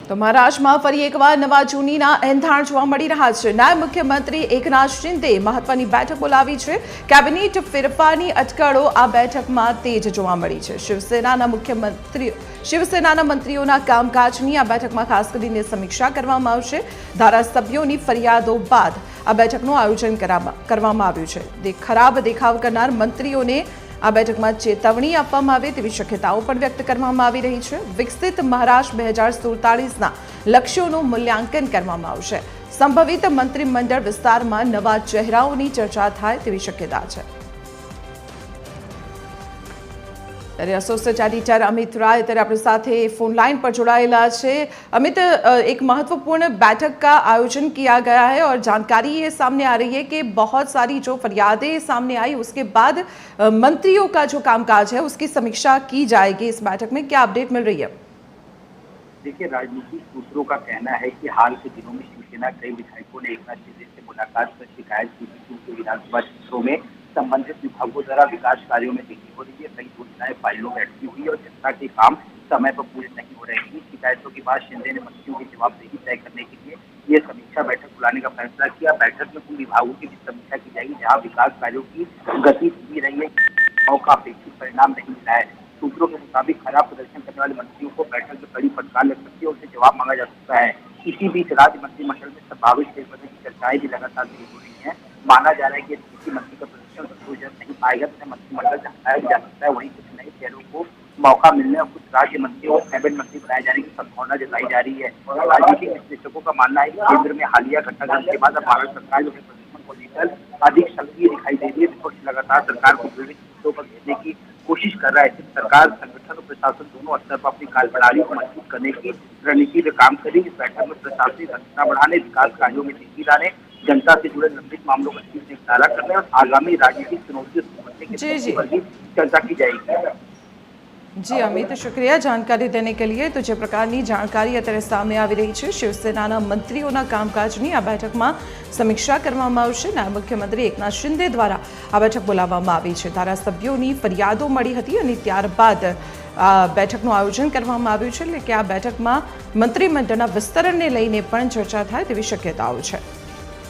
તો મહારાષ્ટ્રમાં ફરી એકવાર નવા જૂનીના એંધાણ જોવા મળી રહ્યા છે। નાયબ મુખ્યમંત્રી એકનાથ શિંદે મહત્વની બેઠક બોલાવી છે। કેબિનેટ ફેરફારની અટકળો આ બેઠકમાં તેજ જોવા મળી છે। શિવસેનાના મંત્રીઓના કામકાજની આ બેઠકમાં ખાસ કરીને સમીક્ષા કરવામાં આવશે। ધારાસભ્યોની ફરિયાદો બાદ આ બેઠકનું આયોજન કરવામાં આવ્યું છે। ખરાબ દેખાવ કરનાર મંત્રીઓને આ બેઠકમાં ચેતવણી આપવામાં આવે તેવી શક્યતાઓ પણ વ્યક્ત કરવામાં આવી રહી છે। વિકસિત મહારાષ્ટ્ર 2047ના લક્ષ્યોનું મૂલ્યાંકન કરવામાં આવશે। સંભવિત મંત્રીમંડળ વિસ્તારમાં નવા ચહેરાઓની ચર્ચા થાય તેવી શક્યતા છે। ત્યારે એસોસિએટ એડિટર અમિત राय ત્યારે આપણી સાથે फोन लाइन पर जोड़ाएला है। अमित, एक महत्वपूर्ण बैठक का आयोजन किया गया है और जानकारी ये सामने आ रही है कि बहुत सारी जो फरियादें सामने आई उसके बाद मंत्रियों का जो कामकाज है उसकी समीक्षा की जाएगी। इस बैठक में क्या अपडेट मिल रही है? देखिए, राजनीतिक सूत्रों का कहना है कि हाल के दिनों में शिवसेना कई विधायकों ने एकनाथ शिंदे से मुलाकात कर शिकायत की थी कि उनके विधानसभा क्षेत्रों में संबंधित विभागों द्वारा विकास कार्यों में देरी हो रही है, कई योजनाएं फाइलों में अटकी हुई है और जनता के काम समय पर पूरे नहीं हो रहे हैं। शिकायतों के बाद शिंदे ने मंत्रियों की जवाबदेही तय करने के लिए ये समीक्षा बैठक बुलाने का फैसला किया। बैठक में उन विभागों की भी समीक्षा की जाएगी जहाँ विकास कार्यों की गति धीमी रही है, का अपेक्षित परिणाम नहीं मिला है। सूत्रों के मुताबिक खराब प्रदर्शन करने वाले मंत्रियों को बैठक में कड़ी फटकार लग सकती है और उनसे जवाब मांगा जा सकता है। इसी बीच राज्य मंत्रिमंडल में संभावित फेरबदल की चर्चाएं भी लगातार तेज हो रही है। माना जा रहा है कि यदि किसी मंत्री का प्रदर्शन संतोषजनक नहीं पाएगा तो मंत्रिमंडल से हटाया जा सकता है। वहीं कुछ नए चेहरों को मौका मिलने और कुछ राज्य मंत्रियों और कैबिनेट मंत्री बनाए जाने की संभावना जताई जा रही है। राजनीतिक विश्लेषकों का मानना है कि केंद्र में हालिया घटनाक्रम के बाद अब भारत सरकार जो है प्रदर्शन को लेकर अधिक सक्रिय दिखाई दे रही है। विपक्ष लगातार सरकार को विभिन्न मुद्दों पर घेरने की कोशिश कर रहा है। सरकार, संगठन और प्रशासन दोनों स्तर पर अपनी कार्यप्रणाली को मजबूत करने की रणनीति पर काम करेगी। इस बैठक में प्रशासनिक दक्षता बढ़ाने, विकास कार्यों में तेजी लाने, जनता से जुड़े लंबित मामलों का तेजी से निपटारा करने और आगामी राजनीतिक चुनौतियों से निपटने के पर भी चर्चा की जाएगी। जी अमित, शुक्रिया जानकारी देने के लिए। तो जे प्रकारनी जानकारी અત્યારે સામે આવી રહી છે, શિવસેનાના મંત્રીઓના કામકાજની આ બેઠકમાં સમીક્ષા કરવામાં આવશે। નાયબ મુખ્યમંત્રી એકનાથ શિંદે દ્વારા આ બેઠક બોલાવવામાં આવી છે। ધારાસભ્યોની ફરિયાદો મળી હતી અને ત્યારબાદ આ બેઠકનું આયોજન કરવામાં આવ્યું છે, એટલે કે આ બેઠકમાં મંત્રીમંડળના વિસ્તરણને લઈને પણ ચર્ચા થાય તેવી શક્યતાઓ છે।